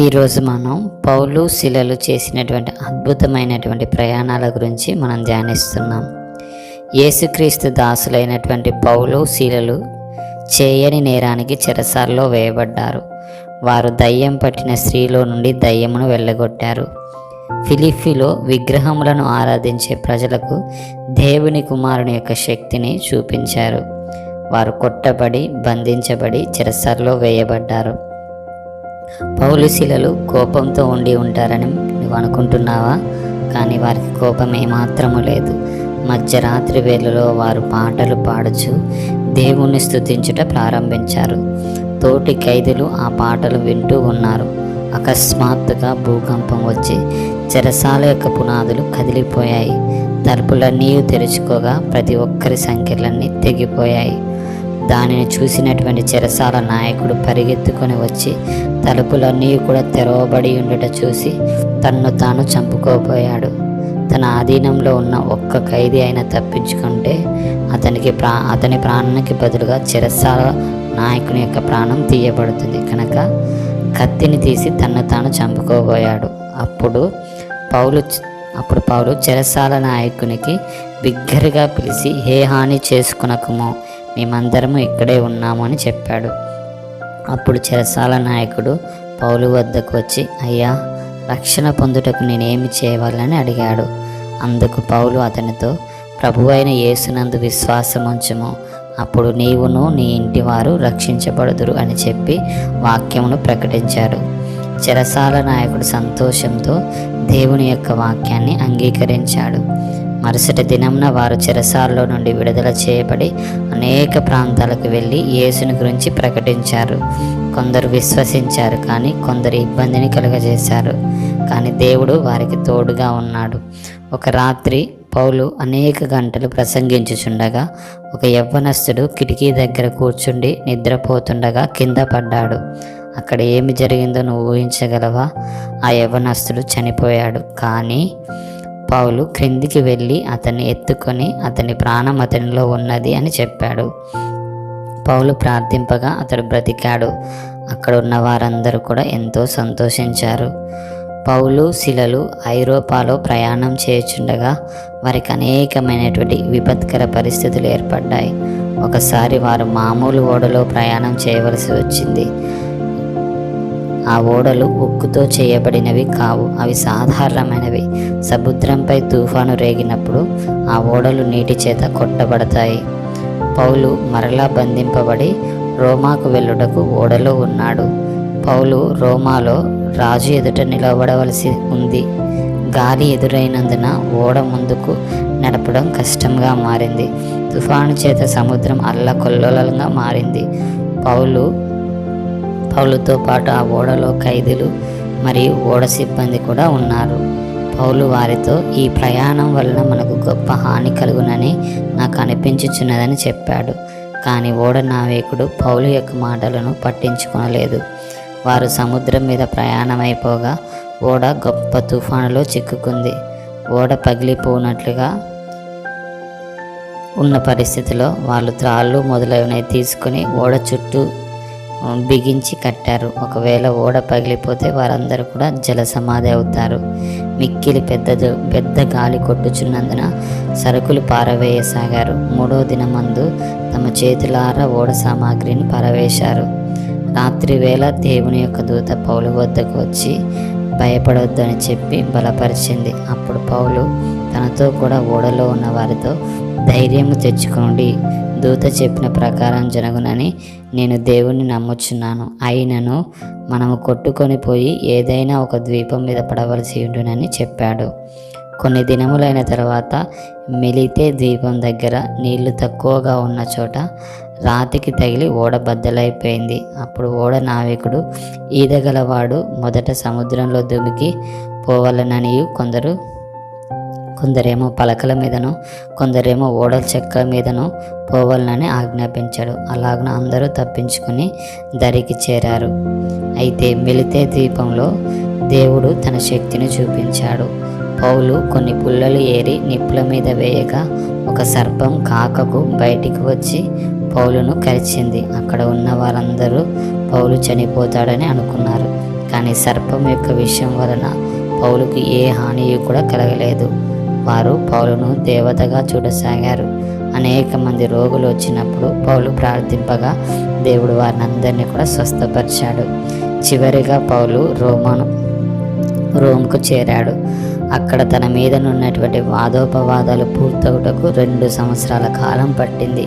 ఈరోజు మనం పౌలు శిలలు చేసినటువంటి అద్భుతమైనటువంటి ప్రయాణాల గురించి మనం ధ్యానిస్తున్నాం. యేసుక్రీస్తు దాసులైనటువంటి పౌలు శిలలు చేయని నేరానికి చెరసాల్లో వేయబడ్డారు. వారు దయ్యం పట్టిన స్త్రీలో నుండి దయ్యమును వెళ్ళగొట్టారు. ఫిలిప్పీలో విగ్రహములను ఆరాధించే ప్రజలకు దేవుని కుమారుని యొక్క శక్తిని చూపించారు. వారు కొట్టబడి బంధించబడి చెరసాల్లో వేయబడ్డారు. పౌలు శిలలు కోపంతో ఉండి ఉంటారని నువ్వు అనుకుంటున్నావా? కానీ వారికి కోపం ఏమాత్రము లేదు. మధ్యరాత్రి వేళలో వారు పాటలు పాడుచు దేవుణ్ణి స్తుతించుట ప్రారంభించారు. తోటి ఖైదీలు ఆ పాటలు వింటూ ఉన్నారు. అకస్మాత్తుగా భూకంపం వచ్చి చెరసాల యొక్క పునాదులు కదిలిపోయాయి. తలుపులన్నీ తెరుచుకోగా ప్రతి ఒక్కరి సంఖ్యలన్నీ తెగిపోయాయి. దానిని చూసినటువంటి చెరసాల నాయకుడు పరిగెత్తుకొని వచ్చి తలుపులన్నీ కూడా తెరవబడి ఉండట చూసి తన్ను తాను చంపుకోబోయాడు. తన ఆధీనంలో ఉన్న ఒక్క ఖైదీ అయినా తప్పించుకుంటే అతని ప్రాణానికి బదులుగా చెరసాల నాయకుని యొక్క ప్రాణం తీయబడుతుంది కనుక కత్తిని తీసి తన్ను తాను చంపుకోబోయాడు. అప్పుడు పౌలు చెరసాల నాయకునికి బిగ్గరగా పిలిచి, ఏ హాని చేసుకునకుమో, మేమందరము ఇక్కడే ఉన్నాము అని చెప్పాడు. అప్పుడు చెరసాల నాయకుడు పౌలు వద్దకు వచ్చి, అయ్యా, రక్షణ పొందుటకు నేనేమి చేయవాలని అడిగాడు. అందుకు పౌలు అతనితో, ప్రభువైన యేసునందు విశ్వాసముంచుము, అప్పుడు నీవును నీ ఇంటి వారు రక్షించబడుదురు అని చెప్పి వాక్యమును ప్రకటించాడు. చెరసాల నాయకుడు సంతోషంతో దేవుని యొక్క వాక్యాన్ని అంగీకరించాడు. మరుసటి దినంన వారు చెరసాలలో నుండి విడుదల చేయబడి అనేక ప్రాంతాలకు వెళ్ళి యేసుని గురించి ప్రకటించారు. కొందరు విశ్వసించారు, కానీ కొందరు ఇబ్బందిని కలుగజేశారు. కానీ దేవుడు వారికి తోడుగా ఉన్నాడు. ఒక రాత్రి పౌలు అనేక గంటలు ప్రసంగించుచుండగా ఒక యవ్వనస్తుడు కిటికీ దగ్గర కూర్చుండి నిద్రపోతుండగా కింద పడ్డాడు. అక్కడ ఏమి జరిగిందో నువ్వు ఊహించగలవా? ఆ యవ్వనస్తుడు చనిపోయాడు. కానీ పౌలు క్రిందికి వెళ్ళి అతన్ని ఎత్తుకొని అతని ప్రాణం అతనిలో ఉన్నది అని చెప్పాడు. పౌలు ప్రార్థింపగా అతడు బ్రతికాడు. అక్కడ ఉన్న వారందరూ కూడా ఎంతో సంతోషించారు. పౌలు శిలలు ఐరోపాలో ప్రయాణం చేయుచుండగా వారికి అనేకమైనటువంటి విపత్కర పరిస్థితులు ఏర్పడ్డాయి. ఒకసారి వారు మామూలు ఓడలో ప్రయాణం చేయవలసి వచ్చింది. ఆ ఓడలు ఉక్కుతో చేయబడినవి కావు, అవి సాధారణమైనవి. సముద్రంపై తుఫాను రేగినప్పుడు ఆ ఓడలు నీటి చేత కొట్టబడతాయి. పౌలు మరలా బంధింపబడి రోమాకు వెళ్ళుటకు ఓడలో ఉన్నాడు. పౌలు రోమాలో రాజు ఎదుట నిలబడవలసి ఉంది. గాలి ఎదురైనందున ఓడ ముందుకు నడపడం కష్టంగా మారింది. తుఫాను చేత సముద్రం అల్లకొల్లోలంగా మారింది. పౌలుతో పాటు ఆ ఓడలో ఖైదీలు మరియు ఓడ సిబ్బంది కూడా ఉన్నారు. పౌలు వారితో, ఈ ప్రయాణం వలన మనకు గొప్ప హాని కలుగునని నాకు అనిపించుచున్నదని చెప్పాడు. కానీ ఓడ నావికుడు పౌలు యొక్క మాటలను పట్టించుకొనలేదు. వారు సముద్రం మీద ప్రయాణమైపోగా ఓడ గొప్ప తుఫానులో చిక్కుకుంది. ఓడ పగిలిపోనట్లుగా ఉన్న పరిస్థితిలో వాళ్ళు త్రాళ్ళు మొదలైనవి తీసుకుని ఓడ చుట్టూ బిగించి కట్టారు. ఒకవేళ ఓడ పగిలిపోతే వారందరూ కూడా జల సమాధి అవుతారు. మిక్కిలి పెద్ద గాలి కొట్టుచున్నందున సరుకులు పారవేయసాగారు. 3వ దినమందు తమ చేతులారా ఓడ సామాగ్రిని పారవేశారు. రాత్రి వేళ దేవుని యొక్క దూత పౌలు వద్దకు వచ్చి భయపడవద్దు అని చెప్పి బలపరిచింది. అప్పుడు పౌలు తనతో కూడా ఓడలో ఉన్న వారితో, ధైర్యము తెచ్చుకోండి, దూత చెప్పిన ప్రకారం జరుగునని నేను దేవుణ్ణి నమ్ముచున్నాను. అయినను మనము కొట్టుకొని పోయి ఏదైనా ఒక ద్వీపం మీద పడవలసి ఉండునని చెప్పాడు. కొన్ని దినములైన తర్వాత మెలితే ద్వీపం దగ్గర నీళ్లు తక్కువగా ఉన్న చోట రాతికి తగిలి ఓడ బద్దలైపోయింది. అప్పుడు ఓడ నావికుడు, ఈదగలవాడు మొదట సముద్రంలో దుమికి పోవాలననియు కొందరేమో పలకల మీదను కొందరేమో ఓడల చెక్క మీదను పోవాలని ఆజ్ఞాపించాడు. అలాగన అందరూ తప్పించుకుని దరికి చేరారు. అయితే మెలితే ద్వీపంలో దేవుడు తన శక్తిని చూపించాడు. పౌలు కొన్ని పుల్లలు ఏరి నిప్పుల మీద వేయగా ఒక సర్పం కాకకు బయటికి వచ్చి పౌలును కరిచింది. అక్కడ ఉన్న వారందరూ పౌలు చనిపోతాడని అనుకున్నారు. కానీ సర్పం యొక్క విషయం వలన పౌలుకి ఏ హానియు కూడా కలగలేదు. వారు పౌలును దేవతగా చూడసాగారు. అనేక మంది రోగులు వచ్చినప్పుడు పౌలు ప్రార్థింపగా దేవుడు వారిని అందరినీ కూడా స్వస్థపరిచాడు. చివరిగా పౌలు రోమ్కు చేరాడు. అక్కడ తన మీదనున్నటువంటి వాదోపవాదాలు పూర్తవుటకు 2 సంవత్సరాల కాలం పట్టింది.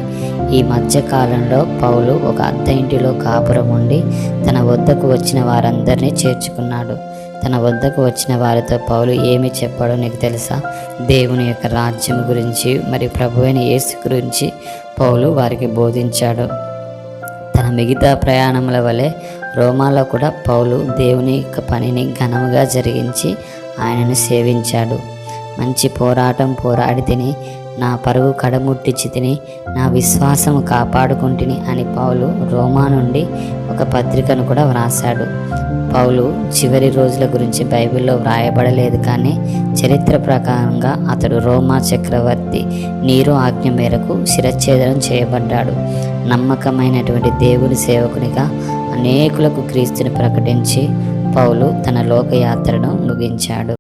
ఈ మధ్య కాలంలో పౌలు ఒక అద్దె ఇంటిలో కాపురం ఉండి తన వద్దకు వచ్చిన వారందరినీ చేర్చుకున్నాడు. తన వద్దకు వచ్చిన వారితో పౌలు ఏమి చెప్పాడో నీకు తెలుసా? దేవుని యొక్క రాజ్యం గురించి మరియు ప్రభువైన యేసు గురించి పౌలు వారికి బోధించాడు. తన మిగతా ప్రయాణముల వలె రోమాలో కూడా పౌలు దేవుని యొక్క పనిని ఘనముగా జరిగించి ఆయనను సేవించాడు. మంచి పోరాటం పోరాడి తిని, నా పరుగు కడముట్టించి తిని, నా విశ్వాసము కాపాడుకుంటుని అని పౌలు రోమా నుండి ఒక పత్రికను కూడా వ్రాసాడు. పౌలు చివరి రోజుల గురించి బైబిల్లో వ్రాయబడలేదు, కానీ చరిత్ర ప్రకారంగా అతడు రోమా చక్రవర్తి నీరో ఆజ్ఞ మేరకు శిరచ్ఛేదనం చేయబడ్డాడు. నమ్మకమైనటువంటి దేవుని సేవకునిగా అనేకులకు క్రీస్తుని ప్రకటించి పౌలు తన లోకయాత్రను ముగించాడు.